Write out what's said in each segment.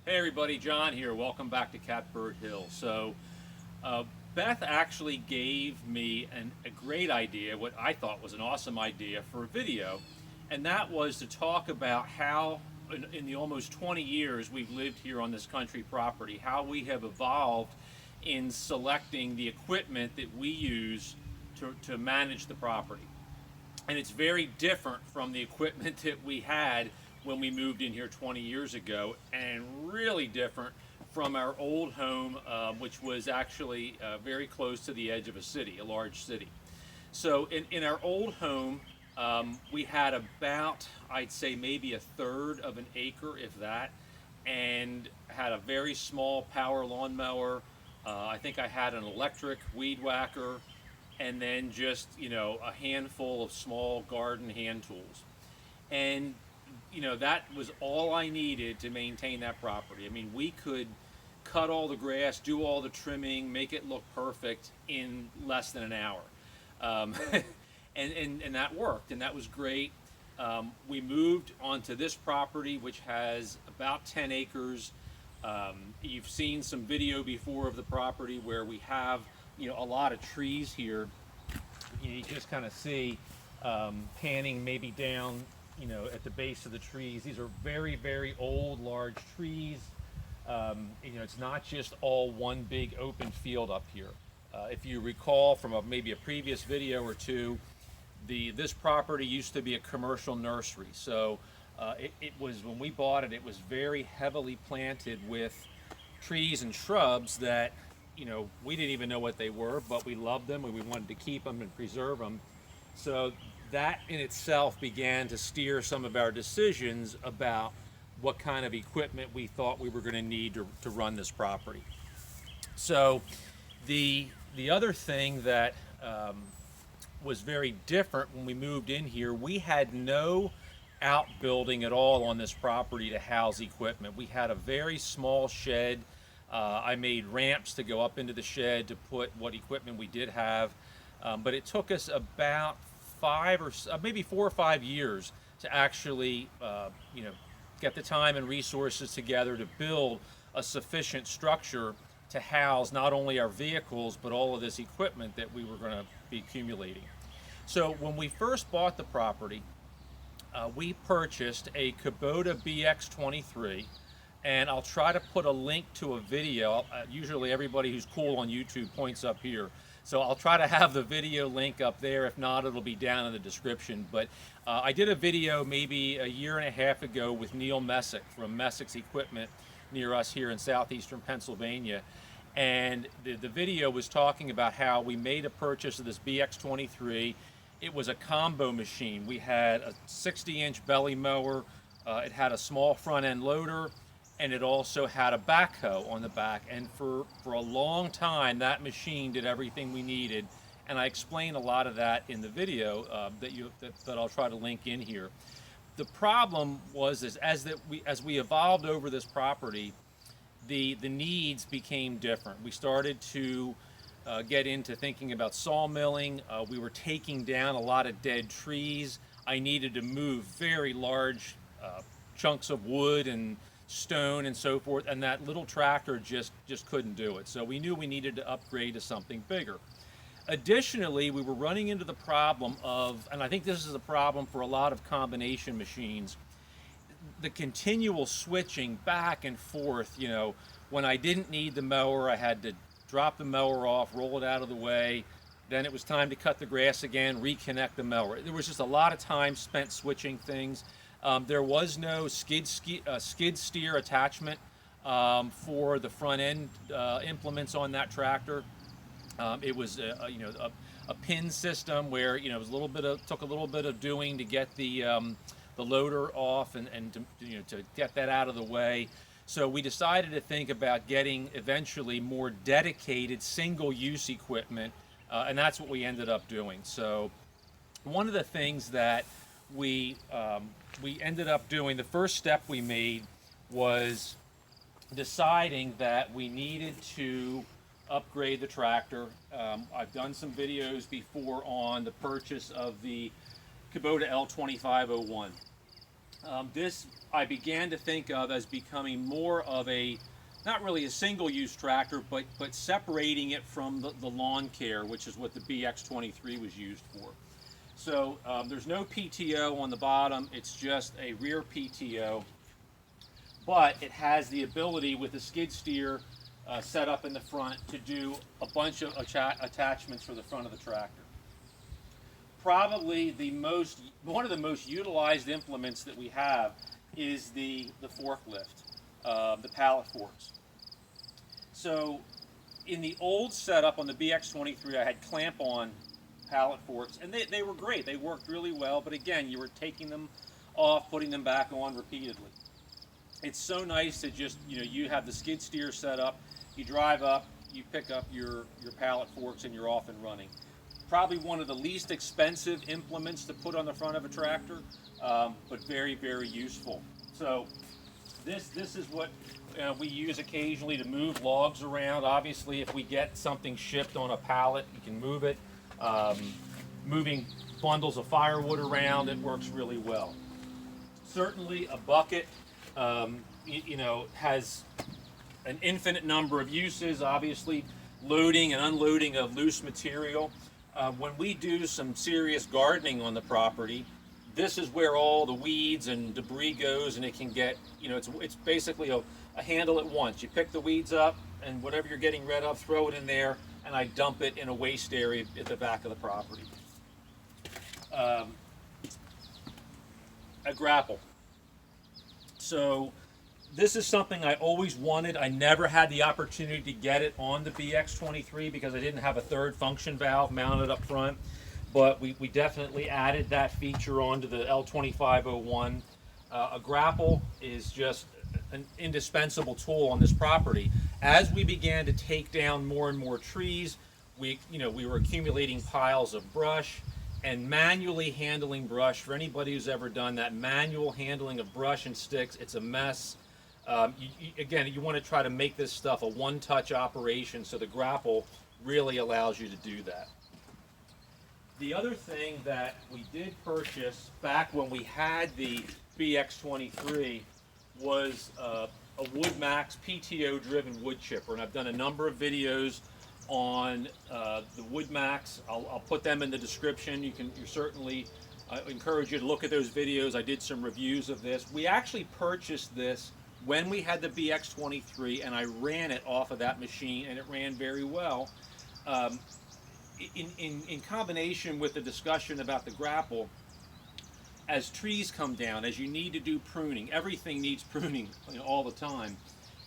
Hey everybody, John here. Welcome back to Catbird Hill. Beth actually gave me a great idea, what I thought was an awesome idea for a video, and that was to talk about how, in the almost 20 years we've lived here on this country property, how we have evolved in selecting the equipment that we use to manage the property. And it's very different from the equipment that we had when we moved in here 20 years ago, and really different from our old home, which was actually very close to the edge of a city, a large city. So in our old home, we had about, I'd say maybe a third of an acre, if that, and had a very small power lawnmower. I think I had an electric weed whacker, and then just, a handful of small garden hand tools. And, that was all I needed to maintain that property. I mean, we could cut all the grass, do all the trimming, make it look perfect in less than an hour. Um, and that worked, and that was great. We moved onto this property, which has about 10 acres. You've seen some video before of the property where we have, a lot of trees here. You just kind of see panning maybe down, at the base of the trees. These are very, very old, large trees. It's not just all one big open field up here. If you recall from maybe a previous video or two, this property used to be a commercial nursery. So it was, when we bought it, it was very heavily planted with trees and shrubs that, we didn't even know what they were, but we loved them and we wanted to keep them and preserve them. So that in itself began to steer some of our decisions about what kind of equipment we thought we were going to need to run this property. So the other thing that was very different when we moved in here, we had no outbuilding at all on this property to house equipment. We had a very small shed. I made ramps to go up into the shed to put what equipment we did have, but it took us about maybe 4 or 5 years to actually, get the time and resources together to build a sufficient structure to house not only our vehicles but all of this equipment that we were going to be accumulating. So when we first bought the property, we purchased a Kubota BX23, and I'll try to put a link to a video. Usually everybody who's cool on YouTube points up here. So I'll try to have the video link up there. If not, it'll be down in the description. But I did a video maybe a year and a half ago with Neil Messick from Messick's Equipment near us here in southeastern Pennsylvania. And the video was talking about how we made a purchase of this BX23. It was a combo machine. We had a 60-inch belly mower. It had a small front end loader, and it also had a backhoe on the back. And for a long time, that machine did everything we needed. And I explain a lot of that in the video that I'll try to link in here. The problem was as we evolved over this property, the needs became different. We started to get into thinking about sawmilling. We were taking down a lot of dead trees. I needed to move very large chunks of wood and stone and so forth, and that little tractor just couldn't do it. So we knew we needed to upgrade to something bigger. Additionally, we were running into the problem of, and I think this is a problem for a lot of combination machines, the continual switching back and forth. When I didn't need the mower, I had to drop the mower off, roll it out of the way. Then it was time to cut the grass again, reconnect the mower. There was just a lot of time spent switching things. There was no skid steer attachment for the front end implements on that tractor. It was a pin system where it was took a little bit of doing to get the loader off and to get that out of the way. So we decided to think about getting eventually more dedicated single-use equipment, and that's what we ended up doing. So one of the things that we ended up doing, the first step we made was deciding that we needed to upgrade the tractor. I've done some videos before on the purchase of the Kubota L2501. This I began to think of as becoming more of a, not really a single-use tractor, but separating it from the lawn care, which is what the BX23 was used for. So there's no PTO on the bottom, it's just a rear PTO, but it has the ability with the skid steer set up in the front to do a bunch of attachments for the front of the tractor. Probably one of the most utilized implements that we have is the forklift, the pallet forks. So in the old setup on the BX23, I had clamp-on pallet forks, and they were great. They worked really well, but again, you were taking them off, putting them back on repeatedly. It's so nice to just, you have the skid steer set up, you drive up, you pick up your pallet forks, and you're off and running. Probably one of the least expensive implements to put on the front of a tractor, but very, very useful. So this is what we use occasionally to move logs around. Obviously, if we get something shipped on a pallet, you can move it. Moving bundles of firewood around, it works really well. Certainly a bucket, has an infinite number of uses. Obviously, loading and unloading of loose material. When we do some serious gardening on the property, this is where all the weeds and debris goes, and it can get, it's basically a handle at once. You pick the weeds up, and whatever you're getting rid of, throw it in there, and I dump it in a waste area at the back of the property. A grapple. So this is something I always wanted. I never had the opportunity to get it on the BX23 because I didn't have a third function valve mounted up front, but we definitely added that feature onto the L2501. A grapple is just an indispensable tool on this property. As we began to take down more and more trees, we were accumulating piles of brush, and manually handling brush. For anybody who's ever done that, manual handling of brush and sticks, it's a mess. Again, you want to try to make this stuff a one-touch operation, so the grapple really allows you to do that. The other thing that we did purchase back when we had the BX23 was a Woodmaxx PTO-driven wood chipper, and I've done a number of videos on the Woodmaxx. I'll put them in the description. You certainly encourage you to look at those videos. I did some reviews of this. We actually purchased this when we had the BX23, and I ran it off of that machine, and it ran very well. In combination with the discussion about the grapple, as trees come down, as you need to do pruning, everything needs pruning all the time.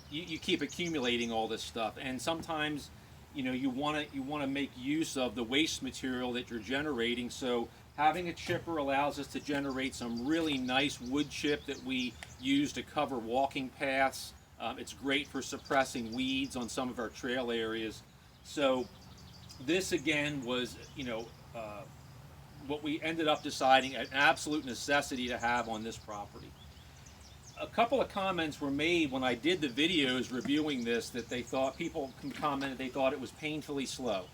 You keep accumulating all this stuff, and sometimes you want to make use of the waste material that you're generating. So having a chipper allows us to generate some really nice wood chip that we use to cover walking paths. It's great for suppressing weeds on some of our trail areas. So this again was what we ended up deciding an absolute necessity to have on this property. A couple of comments were made when I did the videos reviewing this that people commented they thought it was painfully slow.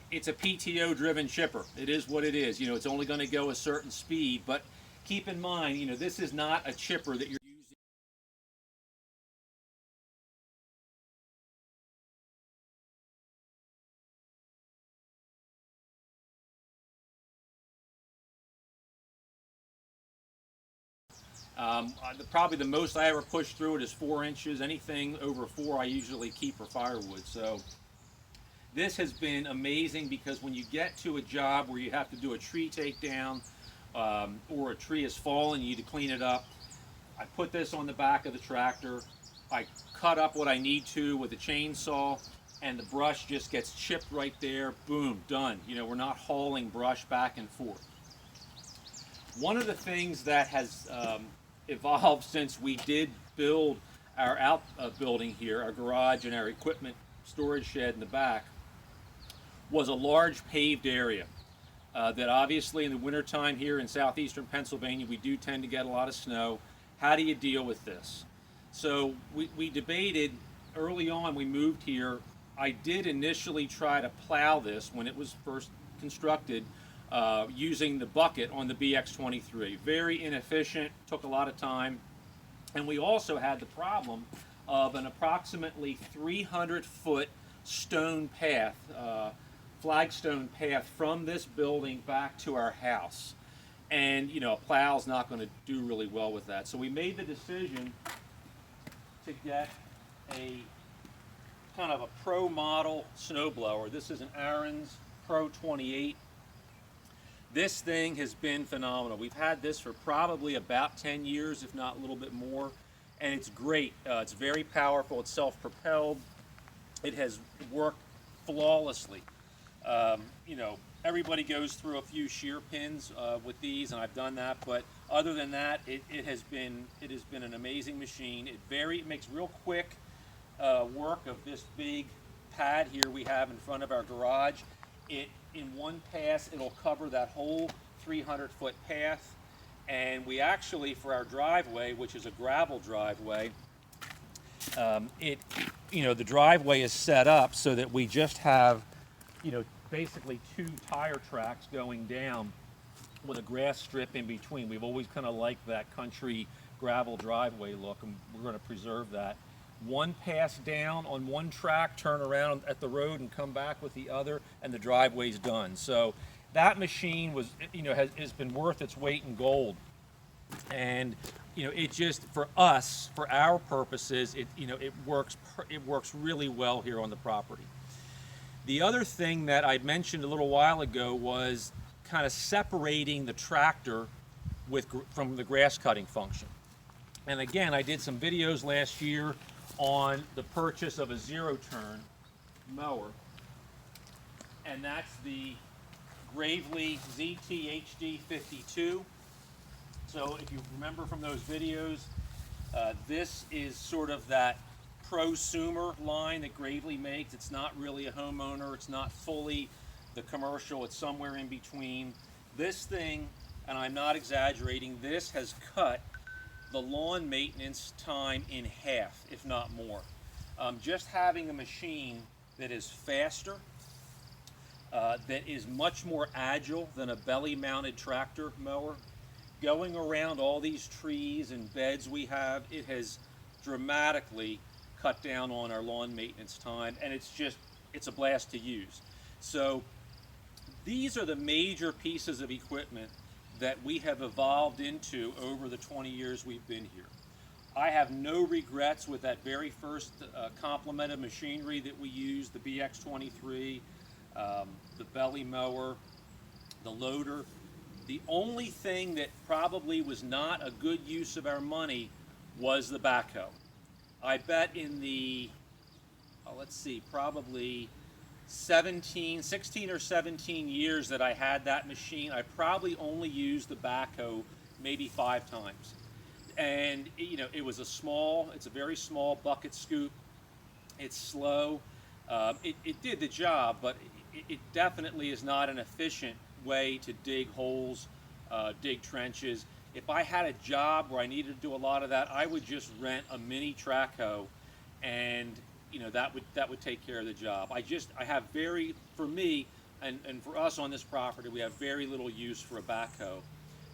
It's a PTO driven chipper. It is what it is. It's only going to go a certain speed, but keep in mind, this is not a chipper that you're using. Probably the most I ever push through it is 4 inches. Anything over 4 I usually keep for firewood. So this has been amazing because when you get to a job where you have to do a tree takedown or a tree has fallen, you need to clean it up, I put this on the back of the tractor. I cut up what I need to with a chainsaw, and the brush just gets chipped right there. Boom, done. We're not hauling brush back and forth. One of the things that has evolved since we did build our outbuilding here, our garage and our equipment storage shed in the back, was a large paved area that obviously in the wintertime here in southeastern Pennsylvania we do tend to get a lot of snow. How do you deal with this? So we debated early on. We moved here. I did initially try to plow this when it was first constructed using the bucket on the BX23. Very inefficient, took a lot of time. And we also had the problem of an approximately 300-foot stone path, flagstone path from this building back to our house. And, you know, a plow's not going to do really well with that. So we made the decision to get a kind of a pro model snowblower. This is an Aaron's Pro 28. This thing has been phenomenal. We've had this for probably about 10 years, if not a little bit more, and it's great. It's very powerful. It's self-propelled. It has worked flawlessly. You know, everybody goes through a few shear pins with these, and I've done that. But other than that, it has been an amazing machine. It makes real quick work of this big pad here we have in front of our garage. In one pass, it'll cover that whole 300-foot path. And we actually, for our driveway, which is a gravel driveway, you know, the driveway is set up so that we just have, you know, basically 2 tire tracks going down with a grass strip in between. We've always kind of liked that country gravel driveway look, and we're going to preserve that. One pass down on one track, turn around at the road and come back with the other, and the driveway's done. So that machine was, you know, has been worth its weight in gold. And, you know, it just, for us, for our purposes, you know, it works really well here on the property. The other thing that I mentioned a little while ago was kind of separating the tractor from the grass cutting function. And again, I did some videos last year on the purchase of a zero-turn mower, and that's the Gravely ZT HD52. So if you remember from those videos, this is sort of that prosumer line that Gravely makes. It's not really a homeowner, it's not fully the commercial, it's somewhere in between. This thing, and I'm not exaggerating, this has cut the lawn maintenance time in half, if not more. Just having a machine that is faster, that is much more agile than a belly-mounted tractor mower, going around all these trees and beds we have, it has dramatically cut down on our lawn maintenance time, and it's a blast to use. So these are the major pieces of equipment that we have evolved into over the 20 years we've been here. I have no regrets with that very first complement of machinery that we used, the BX23, the belly mower, the loader. The only thing that probably was not a good use of our money was the backhoe. I bet in the, let's see, probably 16 or 17 years that I had that machine, I probably only used the backhoe maybe 5 times. And you know, it's a very small bucket scoop. It's slow. It did the job, but it definitely is not an efficient way to dig holes, dig trenches. If I had a job where I needed to do a lot of that, I would just rent a mini track hoe, and you know, that would take care of the job. I have for me and for us on this property, we have very little use for a backhoe,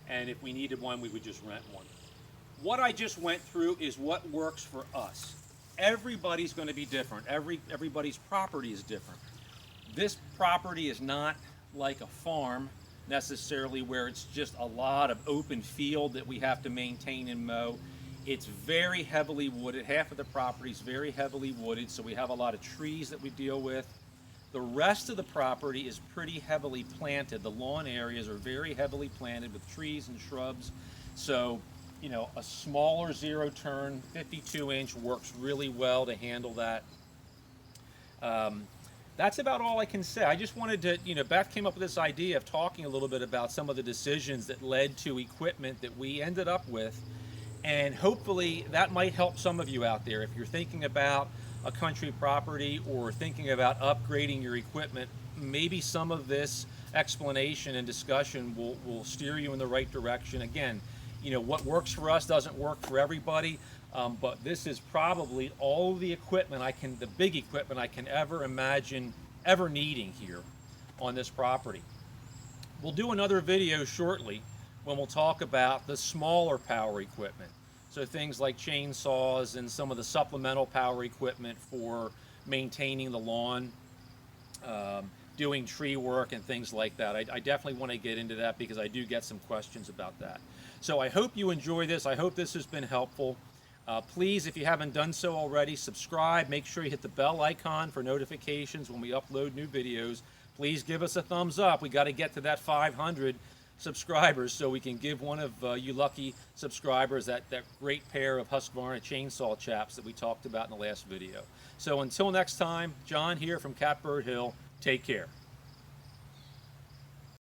and if we needed one, we would just rent one. What I just went through is what works for us. Everybody's going to be different. Everybody's property is different. This property is not like a farm necessarily, where it's just a lot of open field that we have to maintain and mow. It's very heavily wooded. Half of the property is very heavily wooded, so we have a lot of trees that we deal with. The rest of the property is pretty heavily planted. The lawn areas are very heavily planted with trees and shrubs. So, you know, a smaller zero-turn 52-inch works really well to handle that. That's about all I can say. I just wanted to, you know, Beth came up with this idea of talking a little bit about some of the decisions that led to equipment that we ended up with. And hopefully that might help some of you out there. If you're thinking about a country property or thinking about upgrading your equipment, maybe some of this explanation and discussion will steer you in the right direction. Again, you know, what works for us doesn't work for everybody, but this is probably all the equipment the big equipment I can ever imagine ever needing here on this property. We'll do another video shortly when we'll talk about the smaller power equipment. So things like chainsaws and some of the supplemental power equipment for maintaining the lawn, doing tree work and things like that. I definitely want to get into that because I do get some questions about that. So I hope you enjoy this. I hope this has been helpful. Please, if you haven't done so already, subscribe. Make sure you hit the bell icon for notifications when we upload new videos. Please give us a thumbs up. We got to get to that 500 subscribers so we can give one of you lucky subscribers that great pair of Husqvarna chainsaw chaps that we talked about in the last video. So until next time, John here from Catbird Hill. Take care.